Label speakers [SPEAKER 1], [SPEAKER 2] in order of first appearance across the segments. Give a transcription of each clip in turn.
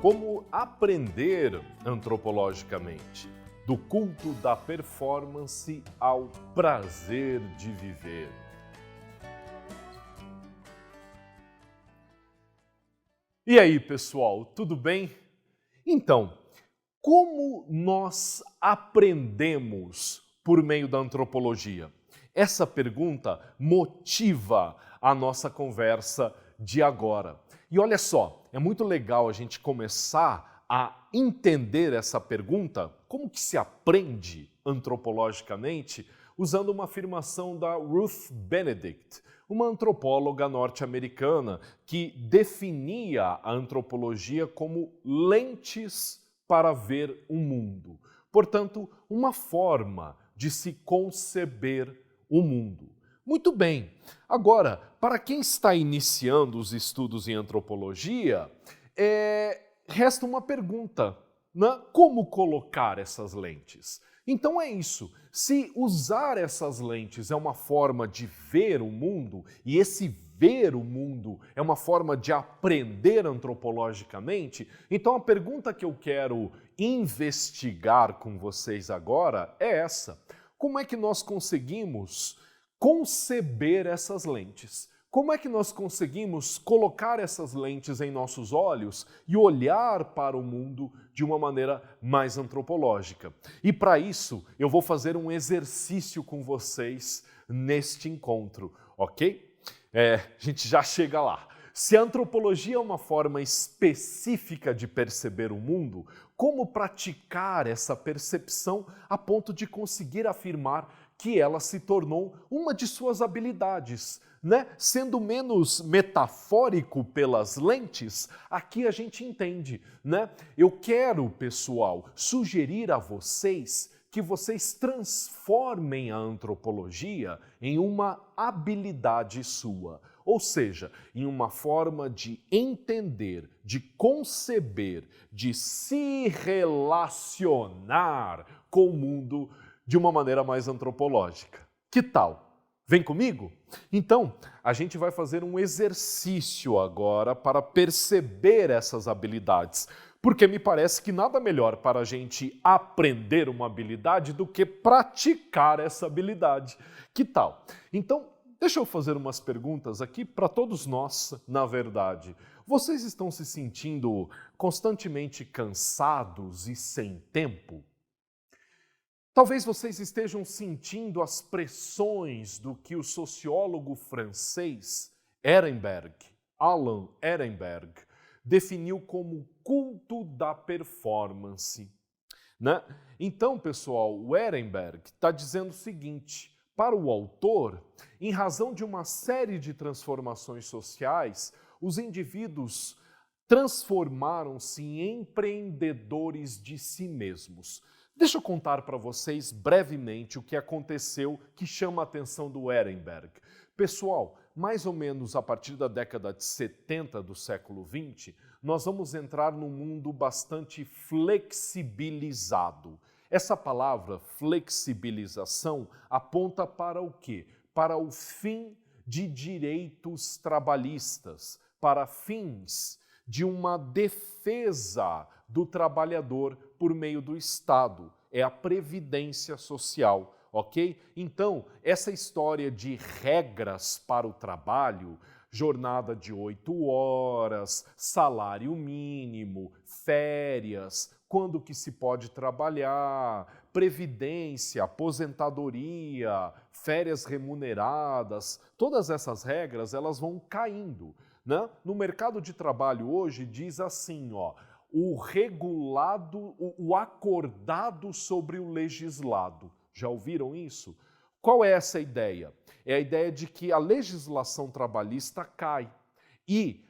[SPEAKER 1] Como aprender antropologicamente? Do culto da performance ao prazer de viver. E aí, pessoal, tudo bem? Então, como nós aprendemos por meio da antropologia? Essa pergunta motiva a nossa conversa de agora. E olha só, é muito legal a gente começar a entender essa pergunta, como que se aprende antropologicamente, usando uma afirmação da Ruth Benedict, uma antropóloga norte-americana que definia a antropologia como lentes para ver o mundo. Portanto, uma forma de se conceber o mundo. Muito bem. Agora, para quem está iniciando os estudos em antropologia, resta uma pergunta, né? Como colocar essas lentes? Então é isso. Se usar essas lentes é uma forma de ver o mundo, e esse ver o mundo é uma forma de aprender antropologicamente, então a pergunta que eu quero investigar com vocês agora é essa. Como é que nós conseguimos conceber essas lentes? Como é que nós conseguimos colocar essas lentes em nossos olhos e olhar para o mundo de uma maneira mais antropológica? E para isso, eu vou fazer um exercício com vocês neste encontro, ok? A gente já chega lá. Se a antropologia é uma forma específica de perceber o mundo, como praticar essa percepção a ponto de conseguir afirmar que ela se tornou uma de suas habilidades, né? Sendo menos metafórico pelas lentes, aqui a gente entende, né? Eu quero, pessoal, sugerir a vocês que vocês transformem a antropologia em uma habilidade sua, ou seja, em uma forma de entender, de conceber, de se relacionar com o mundo de uma maneira mais antropológica. Que tal? Vem comigo? Então, a gente vai fazer um exercício agora para perceber essas habilidades, porque me parece que nada melhor para a gente aprender uma habilidade do que praticar essa habilidade. Que tal? Então, deixa eu fazer umas perguntas aqui para todos nós, na verdade. Vocês estão se sentindo constantemente cansados e sem tempo? Talvez vocês estejam sentindo as pressões do que o sociólogo francês Alan Ehrenberg, definiu como culto da performance, né? Então, pessoal, o Ehrenberg está dizendo o seguinte: para o autor, em razão de uma série de transformações sociais, os indivíduos transformaram-se em empreendedores de si mesmos. Deixa eu contar para vocês brevemente o que aconteceu que chama a atenção do Ehrenberg. Pessoal, mais ou menos a partir da década de 70 do século XX, nós vamos entrar num mundo bastante flexibilizado. Essa palavra flexibilização aponta para o quê? Para o fim de direitos trabalhistas, para fins de uma defesa do trabalhador por meio do Estado. É a previdência social, ok? Então, essa história de regras para o trabalho, jornada de 8 horas, salário mínimo, férias, quando que se pode trabalhar, previdência, aposentadoria, férias remuneradas, todas essas regras elas vão caindo, né? No mercado de trabalho hoje diz assim, ó, o regulado, o acordado sobre o legislado. Já ouviram isso? Qual é essa ideia? É a ideia de que a legislação trabalhista cai e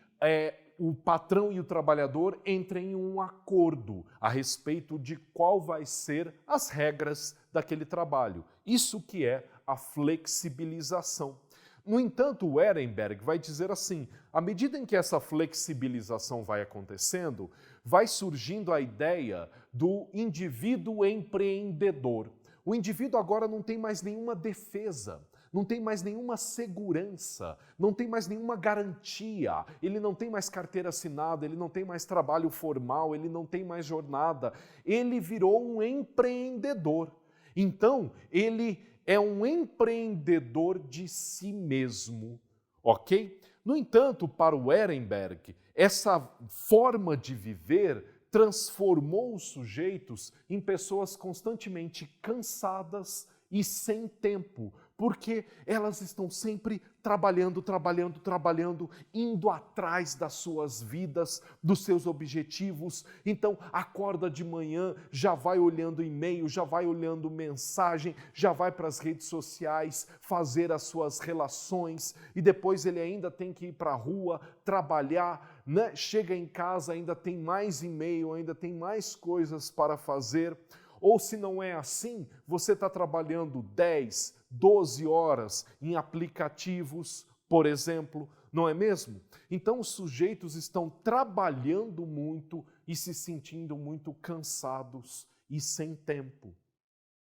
[SPEAKER 1] o patrão e o trabalhador entrem em um acordo a respeito de qual vai ser as regras daquele trabalho. Isso que é a flexibilização. No entanto, o Ehrenberg vai dizer assim, à medida em que essa flexibilização vai acontecendo, vai surgindo a ideia do indivíduo empreendedor. O indivíduo agora não tem mais nenhuma defesa, não tem mais nenhuma segurança, não tem mais nenhuma garantia, ele não tem mais carteira assinada, ele não tem mais trabalho formal, ele não tem mais jornada, ele virou um empreendedor. Então, ele é um empreendedor de si mesmo, ok? No entanto, para o Ehrenberg, essa forma de viver transformou os sujeitos em pessoas constantemente cansadas e sem tempo, porque elas estão sempre trabalhando, indo atrás das suas vidas, dos seus objetivos. Então, acorda de manhã, já vai olhando e-mail, já vai olhando mensagem, já vai para as redes sociais fazer as suas relações e depois ele ainda tem que ir para a rua, trabalhar, né? Chega em casa, ainda tem mais e-mail, ainda tem mais coisas para fazer. Ou se não é assim, você está trabalhando 10, 12 horas em aplicativos, por exemplo, não é mesmo? Então os sujeitos estão trabalhando muito e se sentindo muito cansados e sem tempo,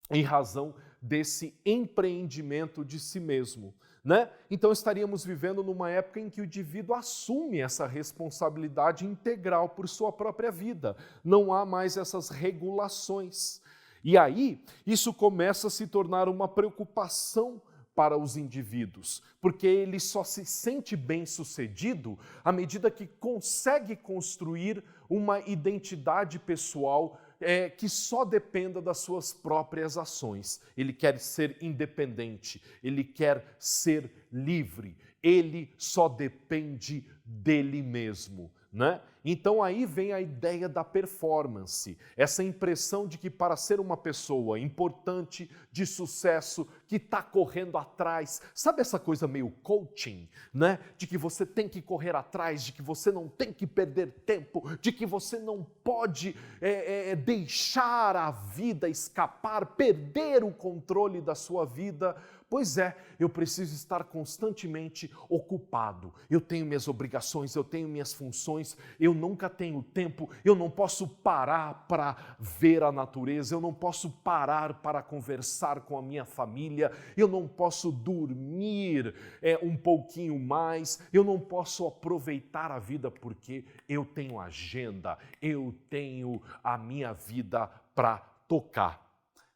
[SPEAKER 1] em razão desse empreendimento de si mesmo, né? Então estaríamos vivendo numa época em que o indivíduo assume essa responsabilidade integral por sua própria vida. Não há mais essas regulações. E aí, isso começa a se tornar uma preocupação para os indivíduos, porque ele só se sente bem-sucedido à medida que consegue construir uma identidade pessoal que só dependa das suas próprias ações. Ele quer ser independente, ele quer ser livre, ele só depende dele mesmo, né? Então aí vem a ideia da performance, essa impressão de que para ser uma pessoa importante, de sucesso, que está correndo atrás, sabe essa coisa meio coaching, né? De que você tem que correr atrás, de que você não tem que perder tempo, de que você não pode deixar a vida escapar, perder o controle da sua vida. Pois é, eu preciso estar constantemente ocupado. Eu tenho minhas obrigações, eu tenho minhas funções, eu nunca tenho tempo, eu não posso parar para ver a natureza, eu não posso parar para conversar com a minha família, eu não posso dormir um pouquinho mais, eu não posso aproveitar a vida porque eu tenho agenda, eu tenho a minha vida para tocar.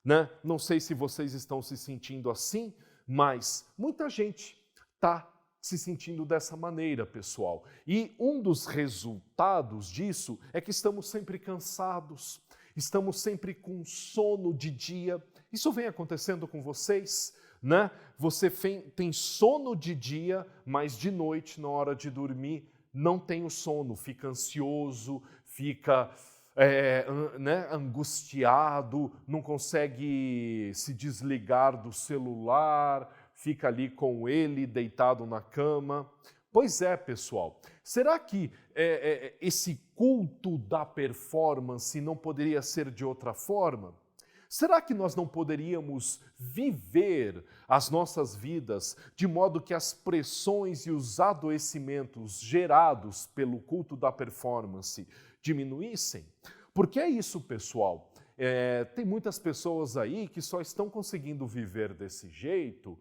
[SPEAKER 1] Né? Não sei se vocês estão se sentindo assim, mas muita gente está se sentindo dessa maneira, pessoal. E um dos resultados disso é que estamos sempre cansados, estamos sempre com sono de dia. Isso vem acontecendo com vocês, né? Você tem sono de dia, mas de noite, na hora de dormir, não tem o sono, fica ansioso, fica angustiado, não consegue se desligar do celular, fica ali com ele deitado na cama. Pois é, pessoal, será que esse culto da performance não poderia ser de outra forma? Será que nós não poderíamos viver as nossas vidas de modo que as pressões e os adoecimentos gerados pelo culto da performance diminuíssem? Porque é isso, pessoal. Tem muitas pessoas aí que só estão conseguindo viver desse jeito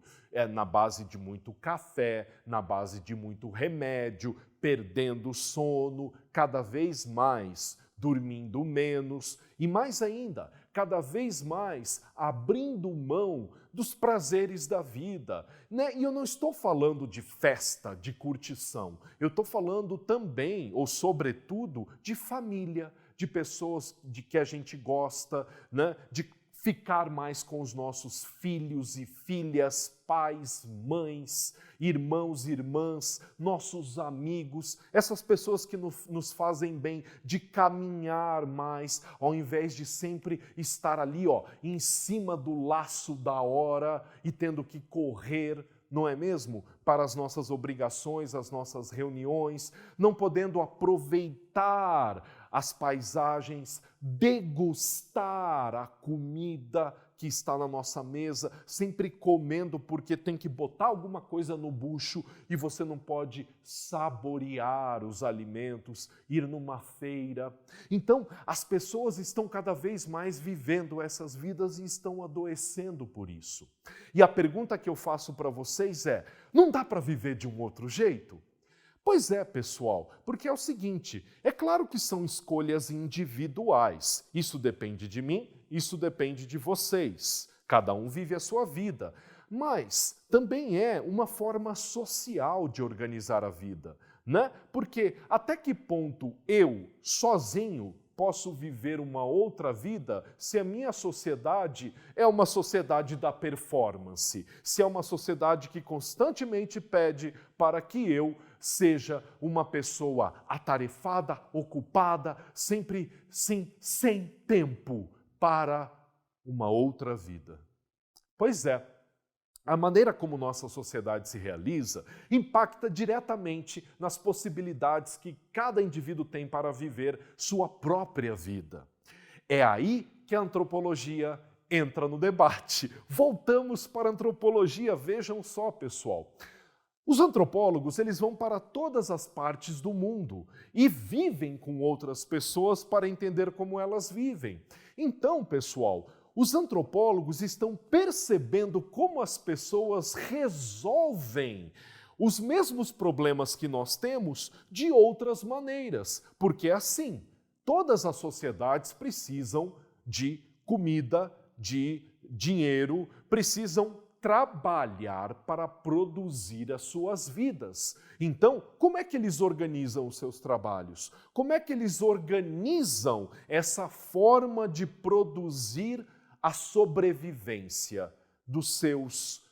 [SPEAKER 1] na base de muito café, na base de muito remédio, perdendo sono, cada vez mais dormindo menos e mais ainda, cada vez mais abrindo mão dos prazeres da vida, né? E eu não estou falando de festa, de curtição, eu estou falando também, ou sobretudo, de família, de pessoas de que a gente gosta, né? De ficar mais com os nossos filhos e filhas, pais, mães, irmãos e irmãs, nossos amigos, essas pessoas que nos fazem bem, de caminhar mais, ao invés de sempre estar ali, em cima do laço da hora e tendo que correr, não é mesmo? Para as nossas obrigações, as nossas reuniões, não podendo aproveitar as paisagens, degustar a comida que está na nossa mesa, sempre comendo porque tem que botar alguma coisa no bucho e você não pode saborear os alimentos, ir numa feira. Então, as pessoas estão cada vez mais vivendo essas vidas e estão adoecendo por isso. E a pergunta que eu faço para vocês é: não dá para viver de um outro jeito? Pois é, pessoal, porque é o seguinte, é claro que são escolhas individuais. Isso depende de mim, isso depende de vocês. Cada um vive a sua vida. Mas também é uma forma social de organizar a vida, né? Porque até que ponto eu, sozinho, posso viver uma outra vida se a minha sociedade é uma sociedade da performance, se é uma sociedade que constantemente pede para que eu seja uma pessoa atarefada, ocupada, sempre sem tempo para uma outra vida. Pois é, a maneira como nossa sociedade se realiza impacta diretamente nas possibilidades que cada indivíduo tem para viver sua própria vida. É aí que a antropologia entra no debate. Voltamos para a antropologia, vejam só, pessoal. Os antropólogos, eles vão para todas as partes do mundo e vivem com outras pessoas para entender como elas vivem. Então, pessoal, os antropólogos estão percebendo como as pessoas resolvem os mesmos problemas que nós temos de outras maneiras. Porque assim, todas as sociedades precisam de comida, de dinheiro, precisam trabalhar para produzir as suas vidas. Então, como é que eles organizam os seus trabalhos? Como é que eles organizam essa forma de produzir a sobrevivência dos seus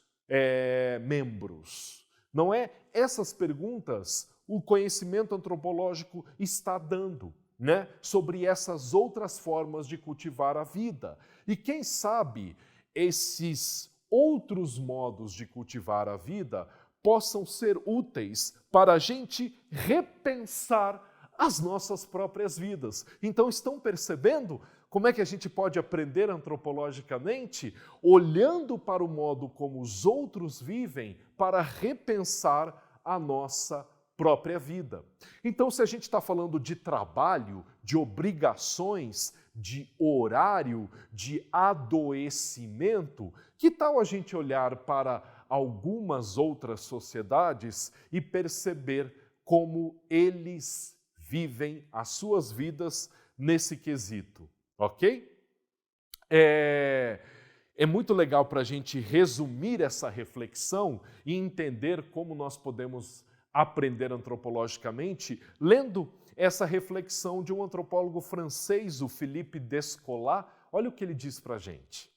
[SPEAKER 1] membros? Não é? Essas perguntas o conhecimento antropológico está dando, né? Sobre essas outras formas de cultivar a vida. E quem sabe esses outros modos de cultivar a vida possam ser úteis para a gente repensar as nossas próprias vidas. Então, estão percebendo como é que a gente pode aprender antropologicamente? Olhando para o modo como os outros vivem para repensar a nossa própria vida. Então, se a gente está falando de trabalho, de obrigações, de horário, de adoecimento, que tal a gente olhar para algumas outras sociedades e perceber como eles vivem as suas vidas nesse quesito, ok? É muito legal para a gente resumir essa reflexão e entender como nós podemos aprender antropologicamente, lendo essa reflexão de um antropólogo francês, o Philippe Descola. Olha o que ele diz para a gente.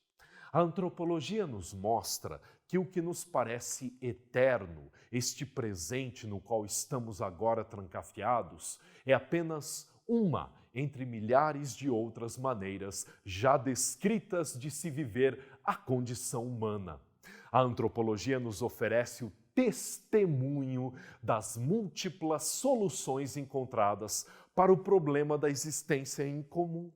[SPEAKER 1] A antropologia nos mostra que o que nos parece eterno, este presente no qual estamos agora trancafiados, é apenas uma entre milhares de outras maneiras já descritas de se viver a condição humana. A antropologia nos oferece o testemunho das múltiplas soluções encontradas para o problema da existência em comum.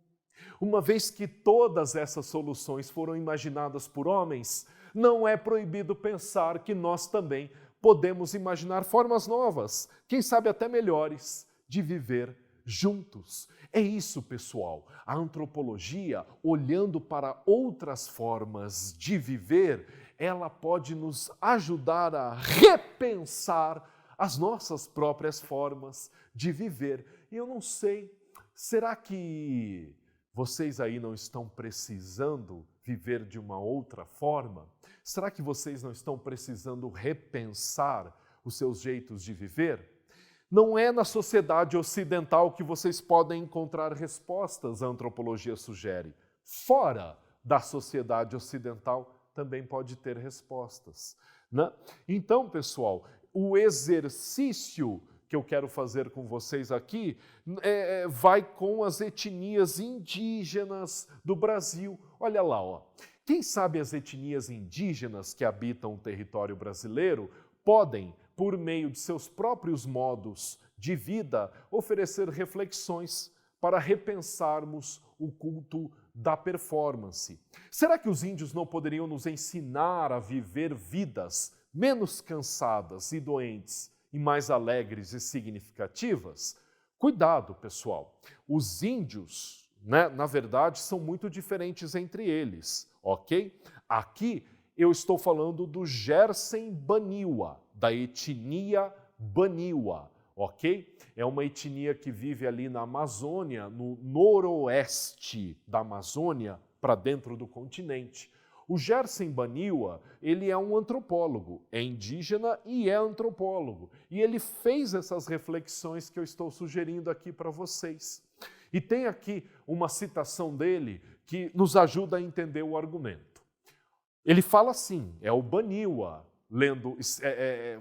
[SPEAKER 1] Uma vez que todas essas soluções foram imaginadas por homens, não é proibido pensar que nós também podemos imaginar formas novas, quem sabe até melhores, de viver juntos. É isso, pessoal. A antropologia, olhando para outras formas de viver, ela pode nos ajudar a repensar as nossas próprias formas de viver. E eu não sei, será que vocês aí não estão precisando viver de uma outra forma? Será que vocês não estão precisando repensar os seus jeitos de viver? Não é na sociedade ocidental que vocês podem encontrar respostas, a antropologia sugere. Fora da sociedade ocidental também pode ter respostas, né? Então, pessoal, o exercício que eu quero fazer com vocês aqui vai com as etnias indígenas do Brasil. Olha lá, ó. Quem sabe as etnias indígenas que habitam o território brasileiro podem, por meio de seus próprios modos de vida, oferecer reflexões para repensarmos o culto da performance. Será que os índios não poderiam nos ensinar a viver vidas menos cansadas e doentes e mais alegres e significativas? Cuidado, pessoal. Os índios, na verdade, são muito diferentes entre eles, ok? Aqui eu estou falando do Gerson Baniwa, da etnia Baniwa, ok? É uma etnia que vive ali na Amazônia, no noroeste da Amazônia, para dentro do continente. O Gerson Baniwa, ele é um antropólogo, é indígena e é antropólogo. E ele fez essas reflexões que eu estou sugerindo aqui para vocês. E tem aqui uma citação dele que nos ajuda a entender o argumento. Ele fala assim, é o Baniwa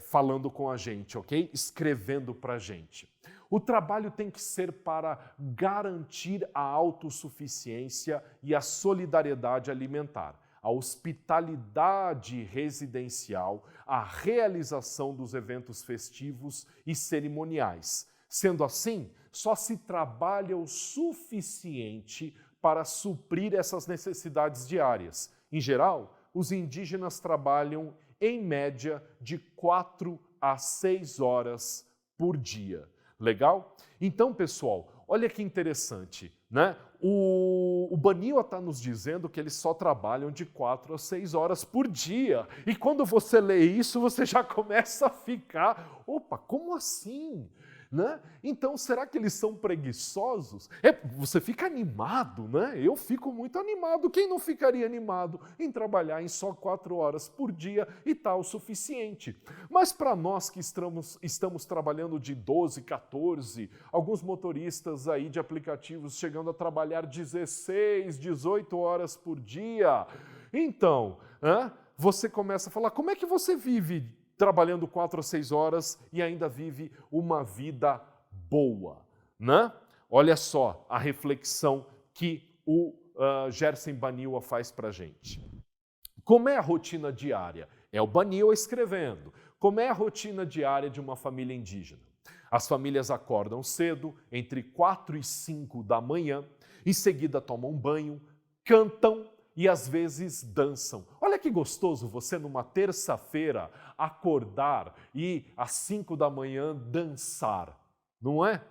[SPEAKER 1] falando com a gente, ok? Escrevendo para a gente. O trabalho tem que ser para garantir a autossuficiência e a solidariedade alimentar, a hospitalidade residencial, a realização dos eventos festivos e cerimoniais. Sendo assim, só se trabalha o suficiente para suprir essas necessidades diárias. Em geral, os indígenas trabalham em média de 4 a 6 horas por dia. Legal? Então, pessoal, olha que interessante, né? O Baniwa está nos dizendo que eles só trabalham de 4 a 6 horas por dia. E quando você lê isso, você já começa a ficar, opa, como assim? Né? Então, será que eles são preguiçosos? Você fica animado, né? Eu fico muito animado. Quem não ficaria animado em trabalhar em só 4 horas por dia e tal o suficiente? Mas para nós que estamos trabalhando de 12, 14, alguns motoristas aí de aplicativos chegando a trabalhar 16, 18 horas por dia, então, você começa a falar, como é que você vive trabalhando 4 a 6 horas e ainda vive uma vida boa, né? Olha só a reflexão que o Gerson Baniwa faz para a gente. Como é a rotina diária? É o Baniwa escrevendo. Como é a rotina diária de uma família indígena? As famílias acordam cedo, entre 4 e 5 da manhã, em seguida tomam banho, cantam, e às vezes dançam. Olha que gostoso você numa terça-feira acordar e às 5 da manhã dançar, não é?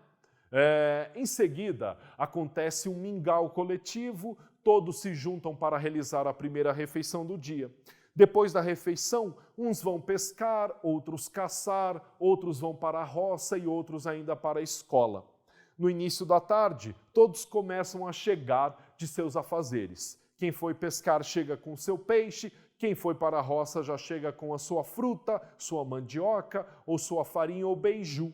[SPEAKER 1] Em seguida acontece um mingau coletivo, todos se juntam para realizar a primeira refeição do dia. Depois da refeição, uns vão pescar, outros caçar, outros vão para a roça e outros ainda para a escola. No início da tarde, todos começam a chegar de seus afazeres. Quem foi pescar chega com seu peixe, quem foi para a roça já chega com a sua fruta, sua mandioca ou sua farinha ou beiju,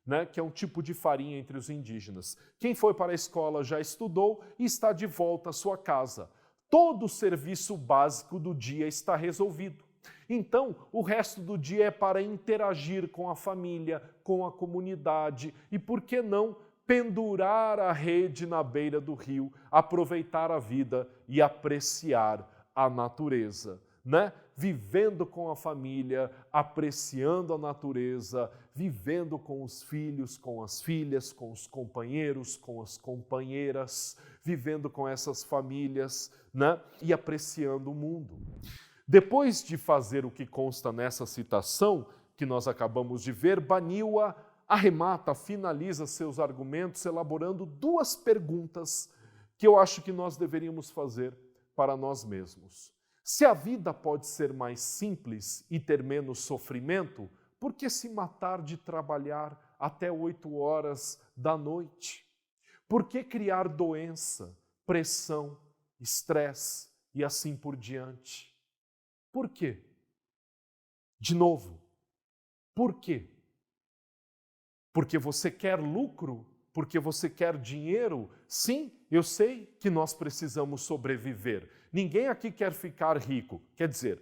[SPEAKER 1] né, que é um tipo de farinha entre os indígenas. Quem foi para a escola já estudou e está de volta à sua casa. Todo o serviço básico do dia está resolvido. Então, o resto do dia é para interagir com a família, com a comunidade e, por que não, pendurar a rede na beira do rio, aproveitar a vida e apreciar a natureza, né? Vivendo com a família, apreciando a natureza, vivendo com os filhos, com as filhas, com os companheiros, com as companheiras, vivendo com essas famílias, né? E apreciando o mundo. Depois de fazer o que consta nessa citação, que nós acabamos de ver, Baniwa arremata, finaliza seus argumentos elaborando 2 perguntas que eu acho que nós deveríamos fazer para nós mesmos. Se a vida pode ser mais simples e ter menos sofrimento, por que se matar de trabalhar até 8 horas da noite? Por que criar doença, pressão, estresse e assim por diante? Por quê? De novo, por quê? Porque você quer lucro? Porque você quer dinheiro? Sim, eu sei que nós precisamos sobreviver. Ninguém aqui quer ficar rico. Quer dizer,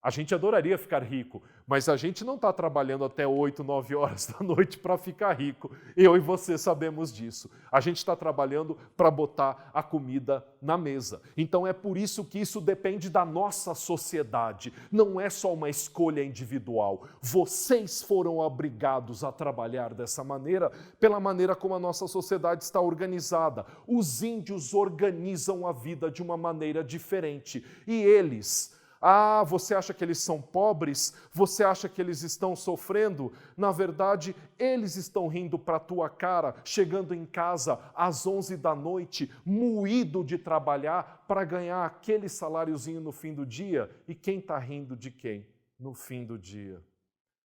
[SPEAKER 1] A gente adoraria ficar rico, mas a gente não está trabalhando até 8, 9 horas da noite para ficar rico. Eu e você sabemos disso. A gente está trabalhando para botar a comida na mesa. Então é por isso que isso depende da nossa sociedade. Não é só uma escolha individual. Vocês foram obrigados a trabalhar dessa maneira, pela maneira como a nossa sociedade está organizada. Os índios organizam a vida de uma maneira diferente. E eles... Ah, você acha que eles são pobres? Você acha que eles estão sofrendo? Na verdade, eles estão rindo para a tua cara, chegando em casa às 11 da noite, moído de trabalhar para ganhar aquele saláriozinho no fim do dia. E quem está rindo de quem? No fim do dia.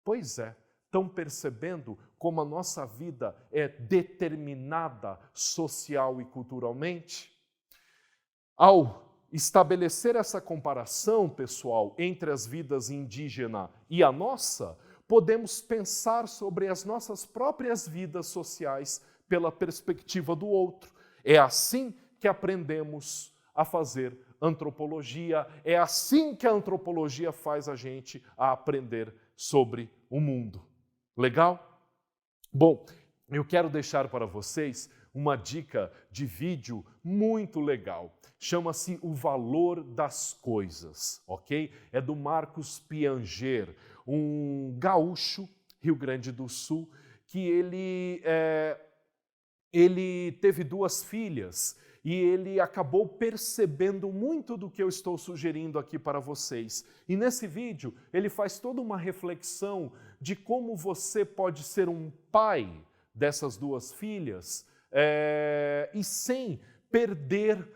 [SPEAKER 1] Pois é, estão percebendo como a nossa vida é determinada social e culturalmente? Ao estabelecer essa comparação, pessoal, entre as vidas indígena e a nossa, podemos pensar sobre as nossas próprias vidas sociais pela perspectiva do outro. É assim que aprendemos a fazer antropologia, é assim que a antropologia faz a gente a aprender sobre o mundo. Legal? Bom, eu quero deixar para vocês uma dica de vídeo muito legal. Chama-se O Valor das Coisas, ok? É do Marcos Pianger, um gaúcho, Rio Grande do Sul, que ele teve 2 filhas e ele acabou percebendo muito do que eu estou sugerindo aqui para vocês. E nesse vídeo ele faz toda uma reflexão de como você pode ser um pai dessas 2 filhas e sem perder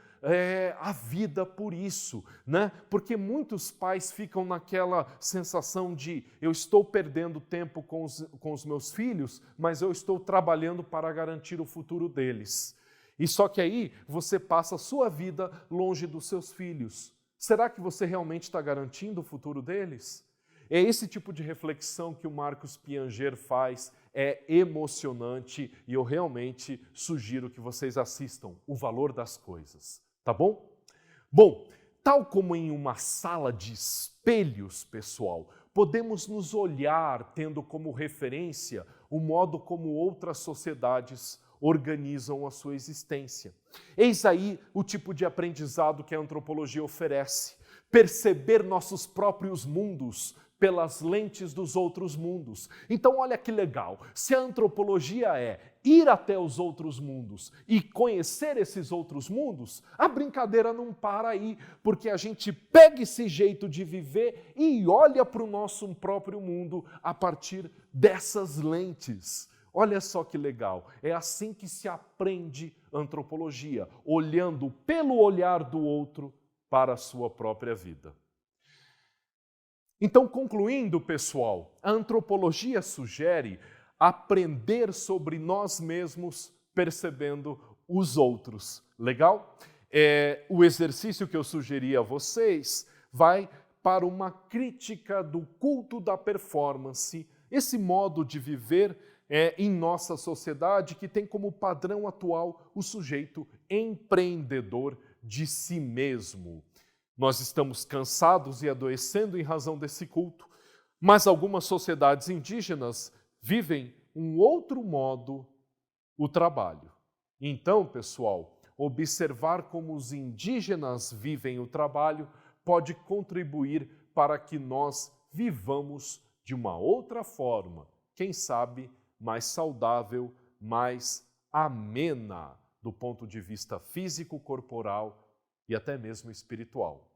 [SPEAKER 1] a vida por isso, né? Porque muitos pais ficam naquela sensação de eu estou perdendo tempo com os meus filhos, mas eu estou trabalhando para garantir o futuro deles. E só que aí você passa a sua vida longe dos seus filhos. Será que você realmente está garantindo o futuro deles? É esse tipo de reflexão que o Marcos Pianger faz, é emocionante e eu realmente sugiro que vocês assistam O Valor das Coisas. Tá bom? Bom, tal como em uma sala de espelhos, pessoal, podemos nos olhar tendo como referência o modo como outras sociedades organizam a sua existência. Eis aí o tipo de aprendizado que a antropologia oferece. Perceber nossos próprios mundos pelas lentes dos outros mundos. Então, olha que legal. Se a antropologia é ir até os outros mundos e conhecer esses outros mundos, a brincadeira não para aí, porque a gente pega esse jeito de viver e olha para o nosso próprio mundo a partir dessas lentes. Olha só que legal. É assim que se aprende antropologia, olhando pelo olhar do outro para a sua própria vida. Então, concluindo, pessoal, a antropologia sugere aprender sobre nós mesmos percebendo os outros. Legal? O exercício que eu sugeri a vocês vai para uma crítica do culto da performance, esse modo de viver em nossa sociedade que tem como padrão atual o sujeito empreendedor de si mesmo. Nós estamos cansados e adoecendo em razão desse culto, mas algumas sociedades indígenas vivem um outro modo o trabalho. Então, pessoal, observar como os indígenas vivem o trabalho pode contribuir para que nós vivamos de uma outra forma, quem sabe mais saudável, mais amena do ponto de vista físico, corporal e até mesmo espiritual.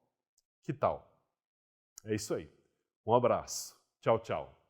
[SPEAKER 1] Que tal? É isso aí. Um abraço. Tchau, tchau.